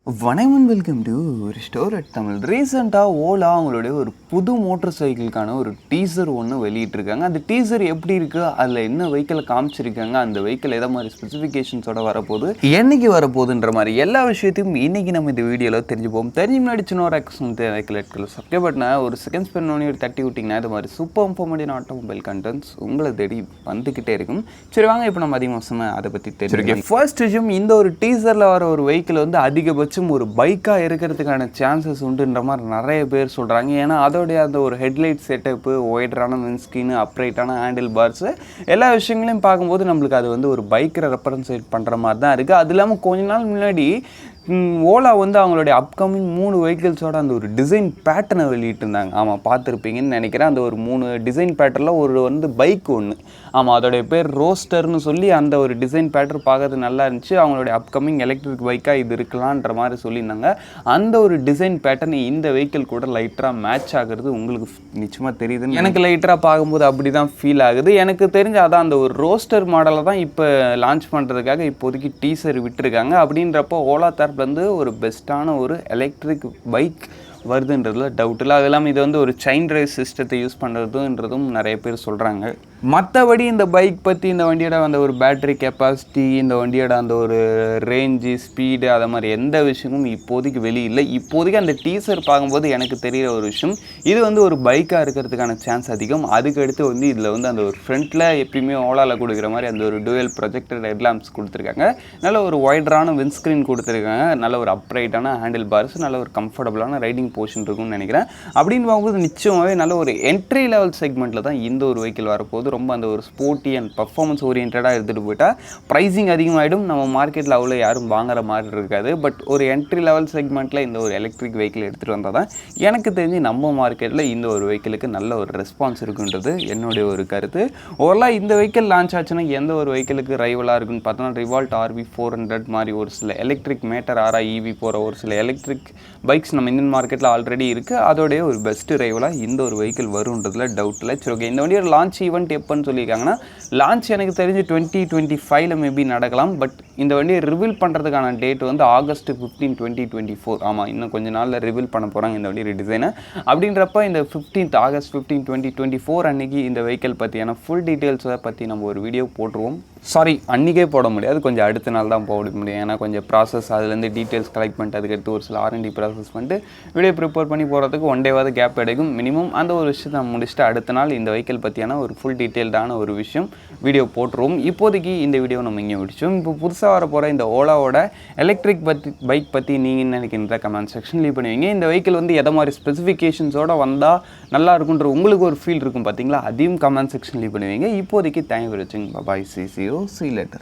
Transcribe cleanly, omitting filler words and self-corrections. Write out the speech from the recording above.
வணக்கம், welcome to store at Tamil. ரீசெண்டாக ஓலா அவங்களுடைய ஒரு புது மோட்டர் சைக்கிளுக்கான ஒரு டீசர் ஒன்று வெளியிட்டிருக்காங்க. அந்த டீசர் எப்படி இருக்குது, அதில் என்ன வெஹிக்கிளை காமிச்சிருக்காங்க, அந்த வெஹிக்கிள் எதை மாதிரி ஸ்பெசிஃபிகேஷன்ஸோட வரப்போகுது, என்னைக்கு வரப்போகுதுன்ற மாதிரி எல்லா விஷயத்தையும் இன்றைக்கி நம்ம இந்த வீடியோவில் தெரிஞ்சுப்போம். தெரிஞ்சு முன்னாடி சின்ன ஒரு ஆக்ஷன் சப்ஸ்கிரைப் பண்ண ஒரு செகண்ட் ஸ்பெண்ட் பண்ணி ஒரு தட்டி விட்டிங்கன்னா இது மாதிரி சூப்பர் இன்ஃபார்மேட்டிவ் ஆட்டோமொபைல் கண்டென்ட்ஸ் உங்களை தேடி வந்துக்கிட்டே இருக்கும். சரி வாங்க, இப்போ நம்ம அதிகமாக அதை பற்றி தெரிஞ்சுக்கோங்க. ஃபர்ஸ்ட் விஷயம், இந்த ஒரு டீசரில் வர ஒரு வெஹிக்கிள் வந்து அதிகபட்சம் ஒரு பைக்காக இருக்கிறதுக்கான சான்சஸ் உண்டுன்ற மாதிரி நிறைய பேர் சொல்கிறாங்க. ஏன்னா அதோடைய அந்த ஒரு ஹெட்லைட் செட்டப்பு, ஒய்டரான விண்ட்ஸ்க்ரீன், அப்ரைட்டான ஹேண்டில் பார்ஸு, எல்லா விஷயங்களையும் பார்க்கும்போது நம்மளுக்கு அது வந்து ஒரு பைக்கரை ரெப்ரசன்ட் பண்ணுற மாதிரி தான் இருக்குது. அது இல்லாமல் கொஞ்ச நாள் முன்னாடி ஓலா வந்து அவங்களுடைய அப்கமிங் 3 வெஹிக்கிள்ஸோட அந்த ஒரு டிசைன் பேட்டர்னை வெளியிட்டிருந்தாங்க. ஆமாம், பார்த்துருப்பீங்கன்னு நினைக்கிறேன். அந்த ஒரு 3 டிசைன் பேட்டர்னில் ஒரு வந்து பைக் ஒன்று, ஆமாம் அதோடைய பேர் ரோஸ்டர்னு சொல்லி அந்த ஒரு டிசைன் பேட்டர் பார்க்கறது நல்லா இருந்துச்சு. அவங்களுடைய அப்கமிங் எலக்ட்ரிக் பைக்காக இது இருக்கலான்ற மாதிரி சொல்லியிருந்தாங்க. அந்த ஒரு டிசைன் பேட்டர்ன் இந்த வெஹிக்கிள் கூட லைட்டராக மேட்ச் ஆகிறது உங்களுக்கு நிச்சயமாக தெரியுதுன்னு எனக்கு லைட்டராக பார்க்கும்போது அப்படி தான் ஃபீல் ஆகுது. எனக்கு தெரிஞ்ச அதான் அந்த ஒரு ரோஸ்டர் மாடலை தான் இப்போ லான்ச் பண்ணுறதுக்காக இப்போதைக்கு டீசர் விட்டுருக்காங்க. அப்படின்றப்போ ஓலா வந்து ஒரு பெஸ்ட்டான ஒரு எலக்ட்ரிக் பைக் வருதுன்றதுல டவுட் இல்லை. அது இல்லாமல் இது வந்து ஒரு செயின் டிரைவ் சிஸ்டத்தை யூஸ் பண்ணுறதுன்றதும் நிறைய பேர் சொல்கிறாங்க. மற்றபடி இந்த பைக் பற்றி, இந்த வண்டியோட அந்த ஒரு பேட்டரி கெப்பாசிட்டி, இந்த வண்டியோட அந்த ஒரு ரேஞ்சு, ஸ்பீடு, அதை மாதிரி எந்த விஷயமும் இப்போதைக்கு வெளியில்லை. இப்போதைக்கு அந்த டீசர் பார்க்கும்போது எனக்கு தெரிகிற ஒரு விஷயம், இது வந்து ஒரு பைக்காக இருக்கிறதுக்கான சான்ஸ் அதிகம். அதுக்கடுத்து வந்து இதில் வந்து அந்த ஒரு ஃப்ரண்ட்டில் எப்பயுமே ஓலாவில் கொடுக்குற மாதிரி அந்த ஒரு டுவெல் ப்ரொஜெக்டர் ஹெட்லாம்ப்ஸ் கொடுத்துருக்காங்க. நல்ல ஒரு ஒய்டரான விண்ட்ஸ்க்ரீன் கொடுத்துருக்காங்க. நல்ல ஒரு அப்ரைட்டான ஹேண்டில் பார்ஸ், நல்ல ஒரு கம்ஃபர்டபுளான ரைடிங் போர்ஷன் இருக்கும்னு நினைக்கிறேன். அப்படின்னு பார்க்கும்போது நிச்சயமாகவே நல்ல ஒரு என்ட்ரி லெவல் செக்மெண்ட்டில் தான் இந்த ஒரு வெஹிக்கிள் வரப்போகுது. ரொம்ப அந்த ஒரு ஸ்போர்ட்டி அண்ட் பர்ஃபார்மன்ஸ் ஓரியன்டாக எடுத்துகிட்டு போயிட்டால் ப்ரைஸிங் அதிகமாகிடும். நம்ம மார்க்கெட்டில் அவ்வளோ யாரும் வாங்குற மாதிரி இருக்காது. பட் ஒரு என்ட்ரி லெவல் செக்மெண்ட்டில் இந்த ஒரு எலக்ட்ரிக் வெஹிக்கிள் எடுத்துகிட்டு வந்தால் தான் எனக்கு தெரிஞ்சு நம்ம மார்க்கெட்டில் இந்த ஒரு வெஹிக்கிளுக்கு நல்ல ஒரு ரெஸ்பான்ஸ் இருக்குன்றது என்னுடைய ஒரு கருத்து. ஓவராலாக இந்த வெஹிக்கிள் லான்ச் ஆச்சுன்னா எந்த ஒரு வெஹிக்கிளுக்கு ரைவலாக இருக்குன்னு பார்த்தோன்னா, ரிவால்ட் RV 400 மாதிரி ஒரு சில எலக்ட்ரிக் மேட்டர் ஆரா EV போகிற ஒரு சில எலக்ட்ரிக் பைக்ஸ் நம்ம இந்தியன் மார்க்கெட்டில் ஆல்ரெடி இருக்குது. அதோடைய ஒரு பெஸ்ட்டு ரைவலாக இந்த ஒரு வெஹிக்கிள் வருன்றதுல டவுட் இல்லை. சரி ஓகே, இந்த வண்டியோட லான்ச் ஈவெண்ட் எப்போன்னு சொல்லியிருக்காங்கன்னா, லான்ச் எனக்கு தெரிஞ்சு 2025 மேபி நடக்கலாம். பட் இந்த வண்டியை ரிவீல் பண்ணுறதுக்கான டேட் வந்து August 15, 2024. ஆமாம், இன்னும் கொஞ்சம் நாளில் ரிவீல் பண்ண போகிறாங்க இந்த வண்டி டிசைனை. அப்படின்றப்ப இந்த August 15, 2024 அன்றைக்கி இந்த வெஹிக்கிள் பற்றியான ஃபுல் டீட்டெயில்ஸை பற்றி நம்ம ஒரு வீடியோ போட்டுருவோம். சாரி, அன்றைக்கே போட முடியாது, கொஞ்சம் அடுத்த நாள் தான் போட முடியும். ஏன்னா கொஞ்சம் ப்ராசஸ், அதுலேருந்து டீட்டெயில்ஸ் கலெக்ட் பண்ணிட்டு அதுக்கடுத்து ஒரு சில R&D ப்ராசஸ் பண்ணிட்டு வீடியோ ப்ரிப்பேர் பண்ணி போகிறதுக்கு 1 டேவாவது கேப் எடுக்கும் மினிமம். அந்த ஒரு விஷயத்தை முடிச்சுட்டு அடுத்த நாள் இந்த வெஹிக்கிள் பற்றியான ஒரு ஃபுல் டீட்டெயில்டான ஒரு விஷயம் வீடியோ போட்டுருவோம். இப்போதைக்கு இந்த வீடியோ நம்ம இங்கே முடிச்சோம். இப்போ புதுசாக வர போகிற இந்த ஓலாவோட எலக்ட்ரிக் பைக் பற்றி நீங்கள் நினைக்கின்ற கமெண்ட் செக்ஷன் லீவ் பண்ணுவீங்க. இந்த வெஹிக்கிள் வந்து எதை மாதிரி ஸ்பெசிஃபிகேஷன்ஸோடு வந்தால் நல்லா இருக்குன்ற உங்களுக்கு ஒரு ஃபீல் இருக்கும் பார்த்தீங்களா, அதையும் கமெண்ட் செக்ஷன் லீவ் பண்ணுவீங்க. இப்போதைக்கு தேங்க்யூ ஃபார் வாட்சிங். பாய், see you later.